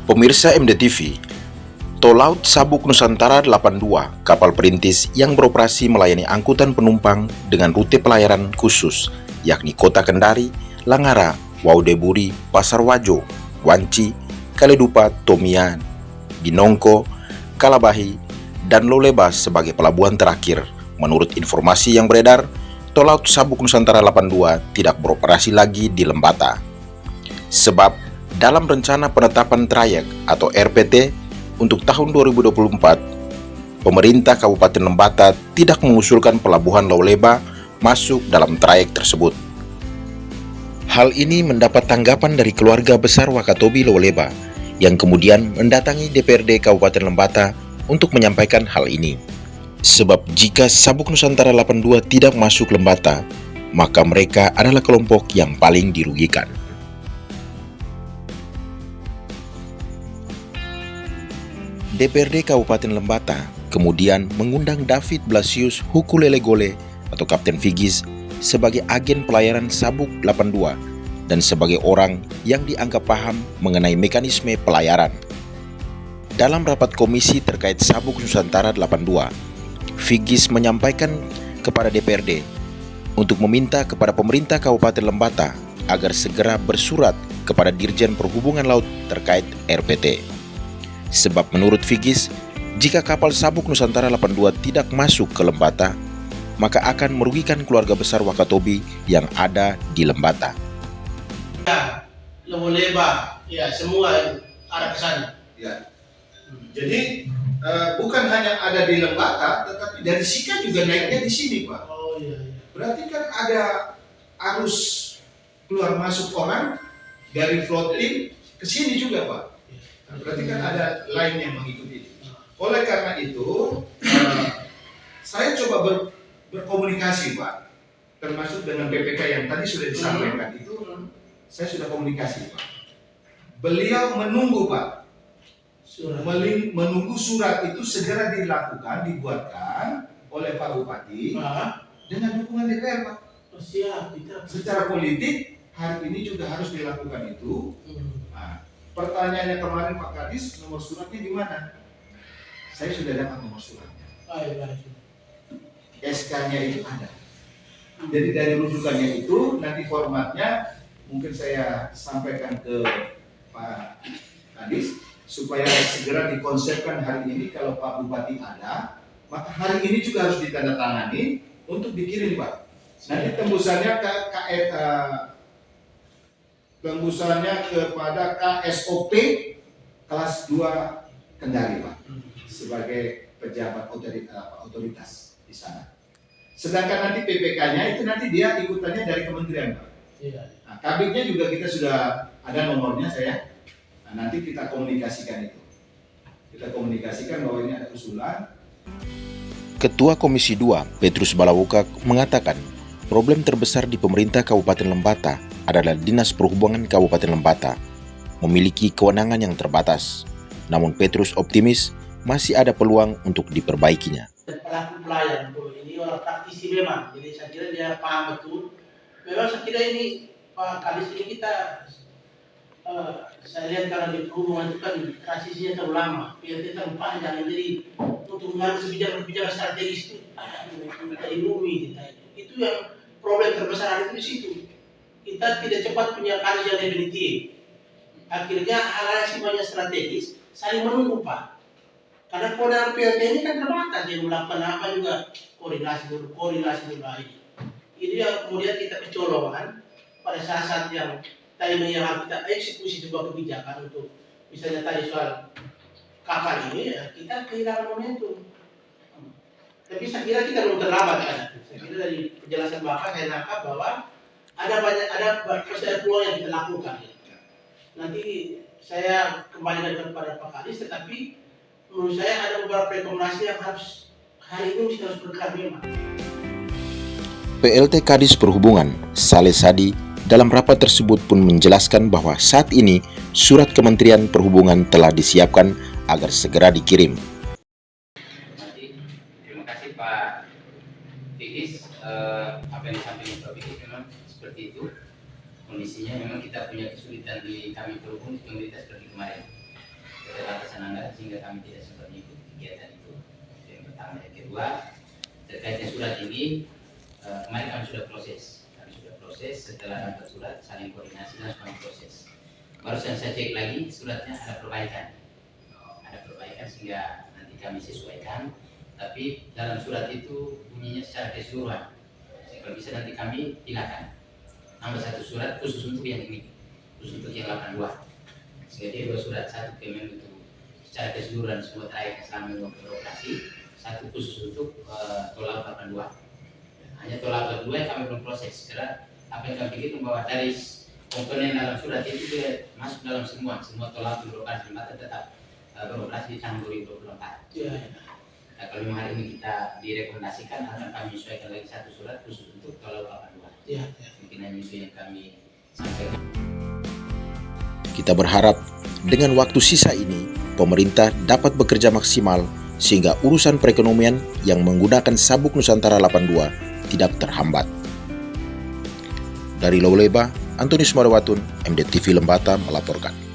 Pemirsa MDTV, Tol Laut Sabuk Nusantara 82, kapal perintis yang beroperasi melayani angkutan penumpang dengan rute pelayaran khusus, yakni Kota Kendari, Langara, Waudeburi, Pasar Wajo, Wanci, Kaledupa, Tomia, Binongko, Kalabahi, dan Loleba sebagai pelabuhan terakhir. Menurut informasi yang beredar, Tol Laut Sabuk Nusantara 82 tidak beroperasi lagi di Lembata. Sebab dalam rencana penetapan trayek atau RPT untuk tahun 2024, pemerintah Kabupaten Lembata tidak mengusulkan pelabuhan Loleba masuk dalam trayek tersebut. Hal ini mendapat tanggapan dari keluarga besar Wakatobi Loleba yang kemudian mendatangi DPRD Kabupaten Lembata untuk menyampaikan hal ini. Sebab jika Sabuk Nusantara 82 tidak masuk Lembata, maka mereka adalah kelompok yang paling dirugikan. DPRD Kabupaten Lembata kemudian mengundang David Blasius Hukulelegole atau Kapten Vigis sebagai agen pelayaran Sabuk 82 dan sebagai orang yang dianggap paham mengenai mekanisme pelayaran. Dalam rapat komisi terkait Sabuk Nusantara 82, Vigis menyampaikan kepada DPRD untuk meminta kepada pemerintah Kabupaten Lembata agar segera bersurat kepada Dirjen Perhubungan Laut terkait RPT. Sebab menurut Vigis, jika kapal Sabuk Nusantara 82 tidak masuk ke Lembata, maka akan merugikan keluarga besar Wakatobi yang ada di Lembata. Ya, Loleba, ya semua arah ke sana. Ya. Jadi bukan hanya ada di Lembata, tetapi dari Sika juga naiknya di sini, Pak. Oh iya. Berarti kan ada arus keluar masuk orang dari floating ke sini juga, Pak. Berarti kan ada lain yang mengikuti. Oleh karena itu, saya coba berkomunikasi, Pak, termasuk dengan BPK yang tadi sudah disampaikan itu, saya sudah komunikasi, Pak. Beliau menunggu, Pak, menunggu surat itu segera dilakukan, dibuatkan oleh Pak Bupati dengan dukungan DPR, Pak. Siap, secara politik hari ini juga harus dilakukan itu. Nah, pertanyaannya kemarin Pak Kadis, nomor suratnya di mana? Saya sudah dapat nomor suratnya. SK-nya itu ada. Jadi dari rujukannya itu nanti formatnya mungkin saya sampaikan ke Pak Kadis supaya segera dikonsepkan hari ini. Kalau Pak Bupati ada, maka hari ini juga harus ditandatangani untuk dikirim, Pak. Nanti tembusannya kepada KSOP kelas 2 Kendari, Pak, sebagai pejabat otoritas di sana. Sedangkan nanti PPK-nya itu nanti dia ikutannya dari kementerian, Pak. Nah, kabinnya juga kita sudah ada nomornya saya. Nah, nanti kita komunikasikan itu. Kita komunikasikan bahwa ini ada usulan. Ketua Komisi 2, Petrus Balawukak, mengatakan problem terbesar di pemerintah Kabupaten Lembata adalah Dinas Perhubungan Kabupaten Lembata memiliki kewenangan yang terbatas. Namun Petrus optimis masih ada peluang untuk diperbaikinya. Pelaku pelayan ini orang praktisi memang, jadi saya kira dia paham betul. Memang saya kira ini Pak Kadis ini kita saya lihat karena di perhubungan itu kan transisinya terlalu lama, PLT terlalu panjang, jadi untuk mengambil kebijakan strategis itu kita ilumi kita itu yang problem terbesar itu di situ. Kita tidak cepat punya kalis yang definitif. Akhirnya hal-hal yang sifatnya strategis saling menunggu, Pak. Karena kewenangan PLT ini kan terbatas, dia melakukan apa juga koordinasi dulu lagi. Ini yang kemudian kita kecolongan pada saat yang timing yang harus kita eksekusi sebuah kebijakan untuk misalnya tadi soal kapal ini, ya, kita kehilangan momentum. Tapi saya kira kita belum terlambat kan. Saya kira dari penjelasan Bapak saya nangkap bahwa ada peluang yang kita lakukan. Nanti saya kembalikan kepada Pak Kadis, tetapi menurut saya ada beberapa rekomendasi yang harus hari ini harus bergerak memang. PLT Kadis Perhubungan, Saleh Sadi, dalam rapat tersebut pun menjelaskan bahwa saat ini surat Kementerian Perhubungan telah disiapkan agar segera dikirim. Terima kasih Pak Vigis. Apa yang disampaikan Pak Vigis memang seperti itu. Kondisinya memang kita punya kesulitan di kami perhubungan di pemerintah seperti kemarin. keterbatasan anggaran sehingga kami tidak sempat mengikuti kegiatan itu. Itu yang pertama. Yang kedua, terkaitnya surat ini, kemarin kami sudah proses. Setelah dapat surat, saling koordinasi dan kami proses. Barusan saya cek lagi, suratnya ada perbaikan. Sehingga nanti kami sesuaikan. Tapi dalam surat itu bunyinya secara keseluruhan. Kalau bisa nanti kami pilihkan. Nambah satu surat khusus untuk yang ini, khusus untuk yang 82. Sehingga dia 2 surat, satu Kemenlu untuk secara keseluruhan semua trayek selama beroperasi, satu khusus untuk tol laut 82. Hanya tol laut 82 yang kami belum proses. Karena apa yang kami pikir bahwa dari komponen dalam surat itu dia masuk dalam semua tol laut beroperasi, maka tetap beroperasi di tahun 2024. Nah, kalau memang hari ini kita direkomendasikan, akan kami sesuaikan lagi satu surat khusus untuk tol laut 82. Mungkin hanya itu yang kami sampaikan. Kita berharap dengan waktu sisa ini, pemerintah dapat bekerja maksimal sehingga urusan perekonomian yang menggunakan Sabuk Nusantara 82 tidak terhambat. Dari Lauleba, Antonius Marwatun, MDTV Lembata melaporkan.